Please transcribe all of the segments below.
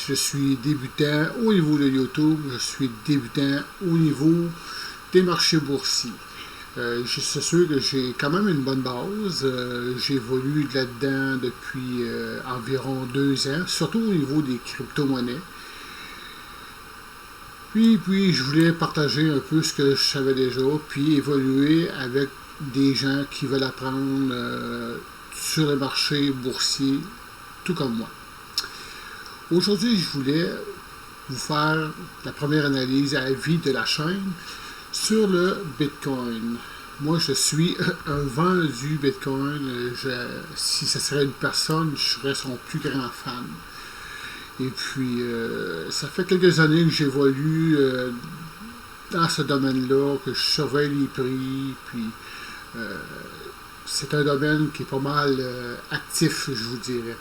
je suis débutant au niveau de YouTube, je suis débutant au niveau des marchés boursiers. C'est sûr que j'ai quand même une bonne base. J'évolue là-dedans depuis environ 2 ans, surtout au niveau des crypto-monnaies. Puis, je voulais partager un peu ce que je savais déjà, puis évoluer avec des gens qui veulent apprendre sur le marché boursier, tout comme moi. Aujourd'hui, je voulais vous faire la première analyse à vie de la chaîne sur le Bitcoin. Moi, je suis un vendu Bitcoin. Si ce serait une personne, je serais son plus grand fan. Et puis, ça fait quelques années que j'évolue dans ce domaine-là, que je surveille les prix, puis c'est un domaine qui est pas mal actif, je vous dirais.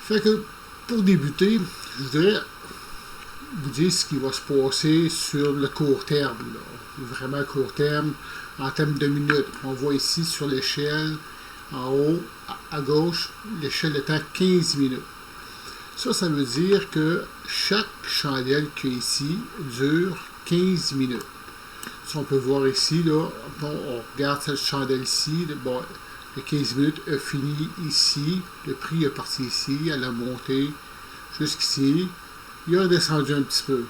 Fait que, pour débuter, je voudrais vous dire ce qui va se passer sur le court terme, là. Vraiment court terme, en termes de minutes. On voit ici sur l'échelle, en haut, à gauche, l'échelle de temps 15 minutes. Ça veut dire que chaque chandelle qu'il y a ici dure 15 minutes. Si on peut voir ici, là, bon, on regarde cette chandelle-ci, bon, le 15 minutes a fini ici, le prix est parti ici, elle a monté jusqu'ici, il a descendu un petit peu.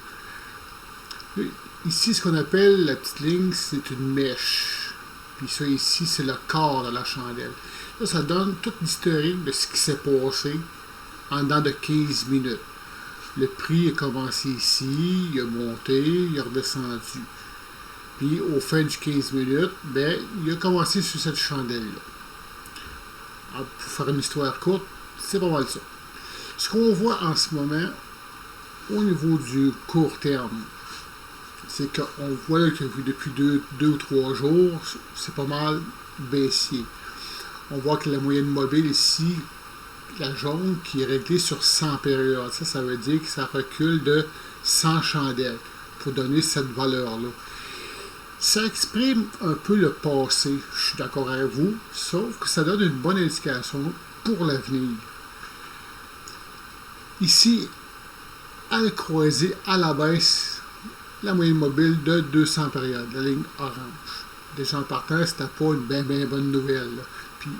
Ici, ce qu'on appelle la petite ligne, c'est une mèche. Puis ça ici, c'est le corps de la chandelle. Là, ça donne toute l'historique de ce qui s'est passé en dedans de 15 minutes. Le prix a commencé ici, il a monté, il a redescendu. Puis au fin du 15 minutes, ben, il a commencé sur cette chandelle-là. Alors, pour faire une histoire courte, c'est pas mal ça. Ce qu'on voit en ce moment, au niveau du court terme, c'est qu'on voit que depuis deux ou 3 jours, c'est pas mal baissier. On voit que la moyenne mobile ici, la jaune, qui est réglée sur 100 périodes. Ça veut dire que ça recule de 100 chandelles pour donner cette valeur-là. Ça exprime un peu le passé, je suis d'accord avec vous, sauf que ça donne une bonne indication pour l'avenir. Ici, à la croisée, à la baisse, la moyenne mobile de 200 périodes, la ligne orange. Déjà en partant, c'était pas une bien bonne nouvelle, là. Puis,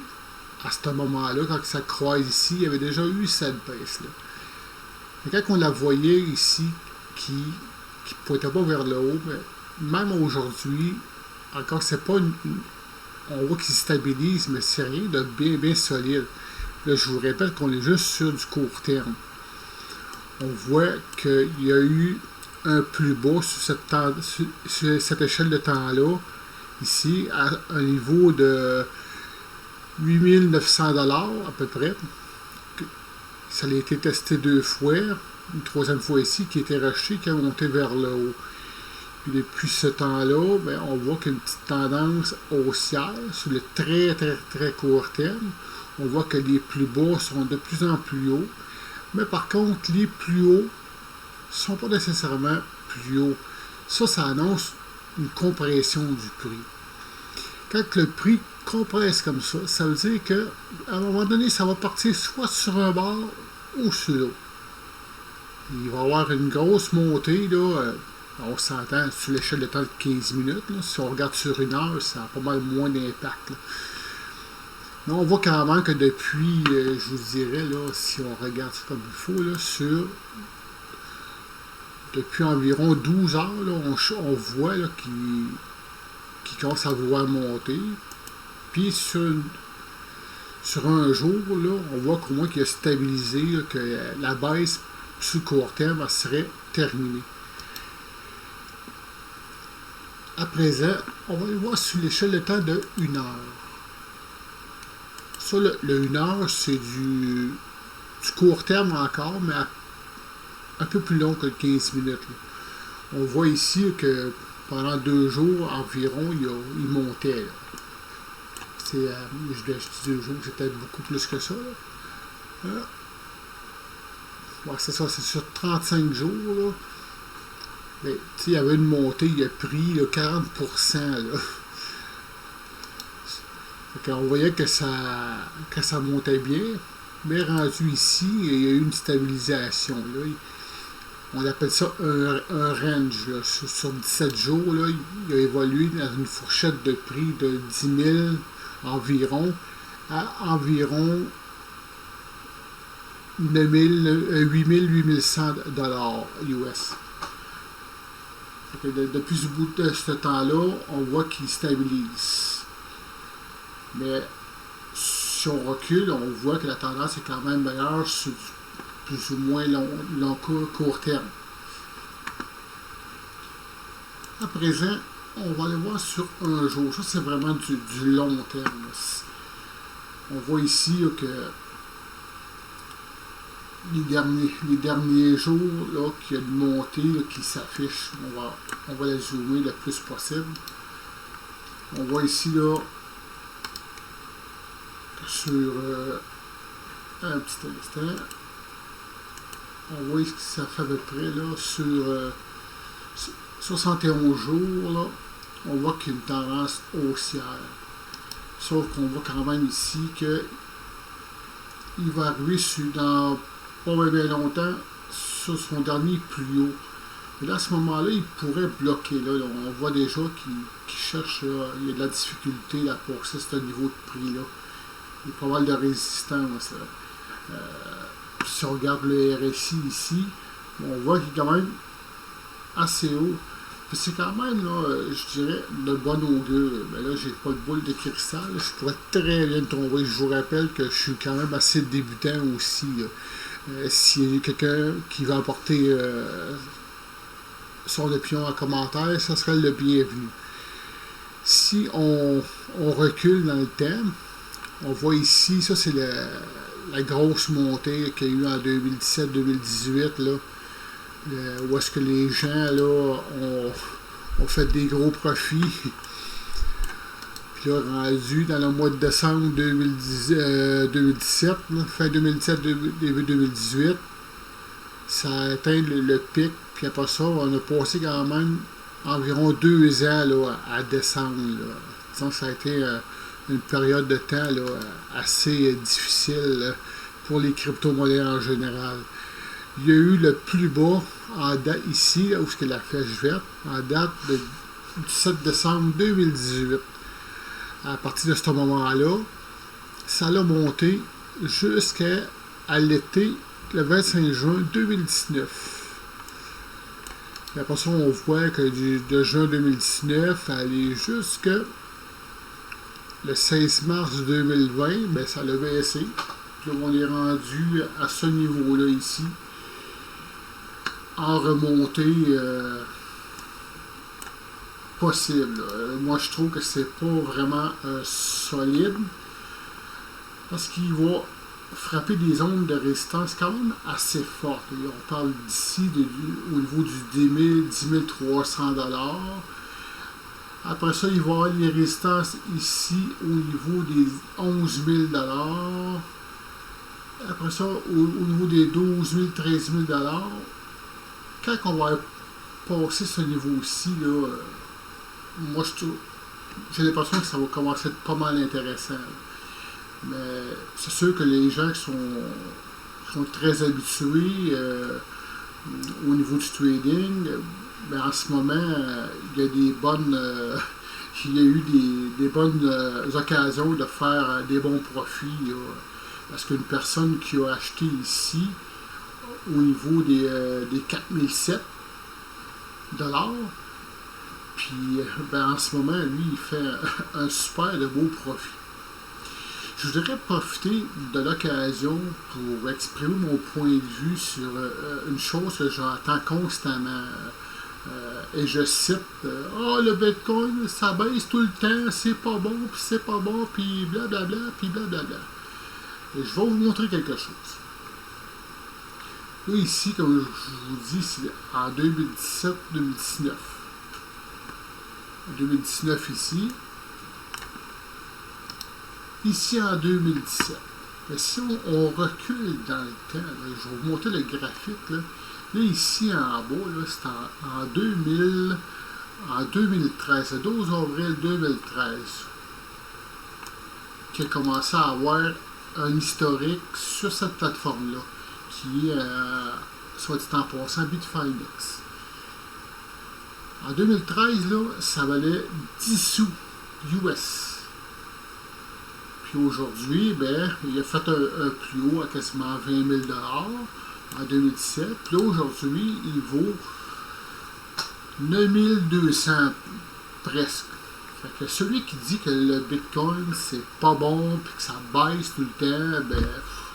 à ce moment-là, quand ça croise ici, il y avait déjà eu cette baisse-là. Quand on la voyait ici, qui ne pointait pas vers le haut, mais même aujourd'hui, encore c'est pas on voit qu'il se stabilise, mais c'est rien de bien solide. Là, je vous répète qu'on est juste sur du court terme. On voit qu'il y a eu un plus bas sur cette échelle de temps-là, ici, à un niveau de 8900 $ à peu près. Ça a été testé 2 fois, une 3e fois ici, qui a été racheté, qui a monté vers le haut. Puis depuis ce temps-là, ben, on voit qu'il y a une petite tendance haussière sur le très court terme. On voit que les plus bas sont de plus en plus hauts. Mais par contre, les plus hauts ne sont pas nécessairement plus hauts. Ça annonce une compression du prix. Quand le prix compresse comme ça veut dire qu'à un moment donné, ça va partir soit sur un bord ou sur l'autre. Il va y avoir une grosse montée, là, on s'entend sur l'échelle de temps de 15 minutes. Là. Si on regarde sur 1 heure, ça a pas mal moins d'impact. Mais on voit quand même que depuis, je vous dirais, là, si on regarde ça comme il faut, là, depuis environ 12 heures, là, on voit qu'il commence à vouloir monter. Puis sur un jour, là, on voit qu'au moins qu'il a stabilisé, là, que la baisse sur le court terme serait terminée. À présent, on va aller voir sur l'échelle de temps de 1 heure. Ça, le 1 heure, c'est du court terme encore, mais un peu plus long que le 15 minutes. Là. On voit ici que pendant 2 jours environ, il montait. Je dis 2 jours, c'est peut-être beaucoup plus que ça. Ouais, c'est ça, c'est sur 35 jours. Là. Mais, il y avait une montée, il a pris là, 40%. Là. On voyait que ça montait bien. Mais rendu ici, il y a eu une stabilisation. Là. On appelle ça un range. Là. Sur 17 jours, là, il a évolué dans une fourchette de prix de 10 000 environ à environ 8 100 dollars US. Depuis ce bout de ce temps-là, on voit qu'il stabilise. Mais si on recule, on voit que la tendance est quand même meilleure sur plus ou moins long court terme. À présent, on va aller voir sur un jour. Ça, c'est vraiment du long terme. On voit ici là, que les derniers jours, là, qu'il y a une montée là, qui s'affiche. On va la zoomer le plus possible. On voit ici là, sur un petit instant, on voit ce que ça fait à peu près là, sur 71 jours, là, on voit qu'il y a une tendance haussière. Sauf qu'on voit quand même ici que il va arriver dans pas bien longtemps sur son dernier plus haut. Mais là, à ce moment-là, il pourrait bloquer. Là, on voit déjà qu'il cherche, là, il y a de la difficulté là, pour ce niveau de prix-là. Il y a pas mal de résistance. Si on regarde le RSI ici, on voit qu'il est quand même assez haut. C'est quand même, là, je dirais, de bonne augure. Mais là, j'ai pas de boule de cristal. Je pourrais très bien tomber. Je vous rappelle que je suis quand même assez débutant aussi. S'il y a quelqu'un qui va apporter son opinion en commentaire, ça serait le bienvenu. Si on recule dans le thème, on voit ici, ça c'est la grosse montée qu'il y a eu en 2017-2018, là, où est-ce que les gens là, ont fait des gros profits. Puis là, rendu dans le mois de décembre 2017, là, fin 2017, début 2018, ça a atteint le pic. Puis après ça, on a passé quand même environ 2 ans là, à descendre. Là. Disons que ça a été une période de temps là, assez difficile là, pour les crypto-monnaies en général. Il y a eu le plus bas en date ici, là, où est la flèche verte, en date du 7 décembre 2018. À partir de ce moment-là, ça a monté jusqu'à l'été, le 25 juin 2019. Et après ça, on voit que de juin 2019 à aller jusqu'à le 16 mars 2020, ben, ça l'a baissé. Puis là, on est rendu à ce niveau-là ici, en remontée possible. Moi, je trouve que c'est pas vraiment solide, parce qu'il va frapper des zones de résistance quand même assez fortes. Et on parle d'ici au niveau du 10 300 $. Après ça, il va y avoir les résistances ici au niveau des 11 000 $. Après ça, au niveau des 12 000, 13 000 $. Quand on va passer ce niveau-ci, là, moi, j'ai l'impression que ça va commencer à être pas mal intéressant. Mais c'est sûr que les gens qui sont très habitués au niveau du trading, ben en ce moment, il y a des bonnes, il y a eu des bonnes occasions de faire des bons profits. Là, parce qu'une personne qui a acheté ici, au niveau des 4007 $, puis ben, en ce moment, lui, il fait un super de beau profit. Je voudrais profiter de l'occasion pour exprimer mon point de vue sur une chose que j'entends constamment. Et je cite le Bitcoin, ça baisse tout le temps, c'est pas bon, puis blablabla, puis blablabla. Et je vais vous montrer quelque chose. Là, ici, comme je vous dis, c'est en 2017-2019. 2019 ici. Ici en 2017. Mais si on recule dans le temps, là, je vais vous montrer le graphique. Là, ici en bas, c'est en 2013, le 12 avril 2013, qui a commencé à avoir un historique sur cette plateforme-là, qui est, soit dit en passant, Bitfinex. En 2013, là, ça valait 10 sous US. Puis aujourd'hui, ben, il a fait un plus haut à quasiment 20 000 en 2017. Puis là, aujourd'hui, il vaut 9200 presque. Fait que celui qui dit que le Bitcoin c'est pas bon puis que ça baisse tout le temps, ben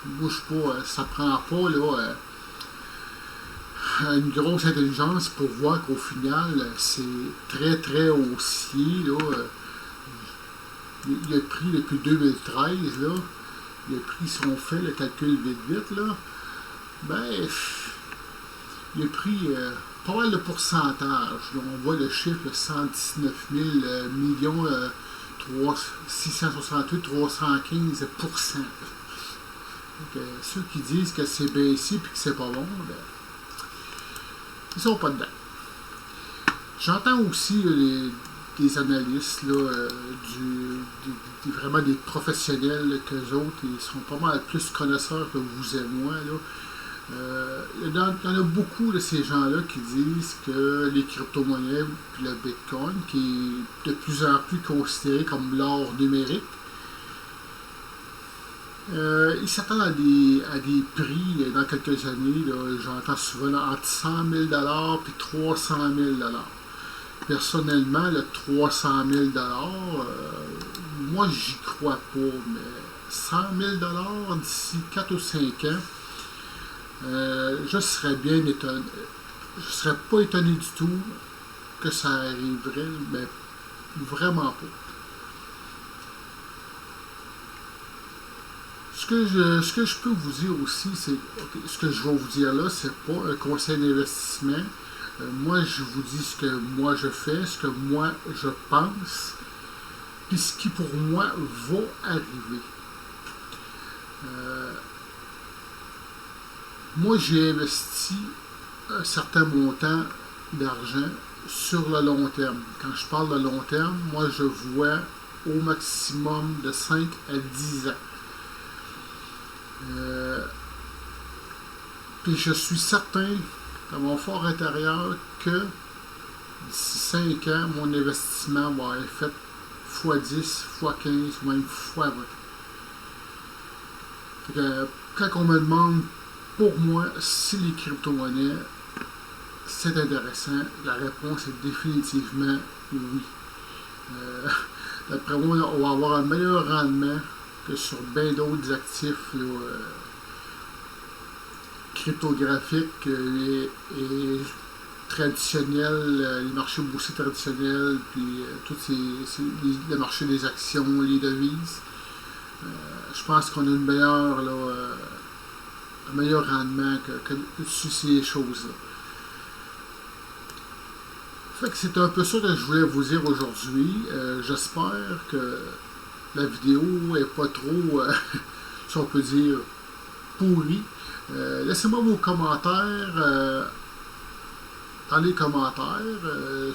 moi je sais pas, ça prend pas là, une grosse intelligence pour voir qu'au final c'est très très haussier là. Il a pris depuis 2013 là, il a pris si on fait le calcul vite là, ben il a pris pas mal de pourcentage. Là, on voit le chiffre 119 000 millions 668 315%. Donc, ceux qui disent que c'est baissé et que c'est pas bon, ben, ils sont pas dedans. J'entends aussi des analystes, là, vraiment des professionnels qu'eux autres, ils sont pas mal plus connaisseurs que vous et moi. Là. Il y en a beaucoup de ces gens-là qui disent que les crypto-monnaies et le Bitcoin, qui est de plus en plus considéré comme l'or numérique, ils s'attendent à des prix dans quelques années. J'entends souvent là, entre 100 000 et 300 000 Personnellement, le 300 000 moi, j'y crois pas, mais 100 000 d'ici 4 ou 5 ans, je serais bien étonné. Je serais pas étonné du tout que ça arriverait, mais vraiment pas. Ce que je peux vous dire aussi, c'est ce que je vais vous dire là, c'est pas un conseil d'investissement. Moi, je vous dis ce que moi je fais, ce que moi je pense, puis ce qui pour moi va arriver. Moi, j'ai investi un certain montant d'argent sur le long terme. Quand je parle de long terme, moi, je vois au maximum de 5 à 10 ans. Puis je suis certain, dans mon fort intérieur, que d'ici 5 ans, mon investissement va être fait x10, x15, même x20. Quand on me demande pour moi si les crypto-monnaies c'est intéressant, la réponse est définitivement oui. D'après moi, on va avoir un meilleur rendement que sur bien d'autres actifs là, cryptographiques et traditionnels, les marchés boursiers traditionnels, puis tous le marché des actions, les devises. Je pense qu'on a une meilleure, un meilleur rendement que sur ces choses-là. Fait que c'est un peu ça que je voulais vous dire aujourd'hui. J'espère que la vidéo n'est pas trop, si on peut dire, pourrie. Laissez-moi vos commentaires dans les commentaires.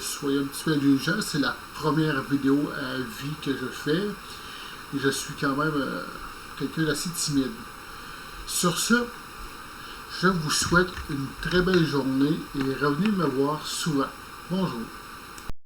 Soyez un petit peu indulgents. C'est la première vidéo à vie que je fais. Et je suis quand même quelqu'un d'assez timide. Sur ce, je vous souhaite une très belle journée et revenez me voir souvent. Bonjour.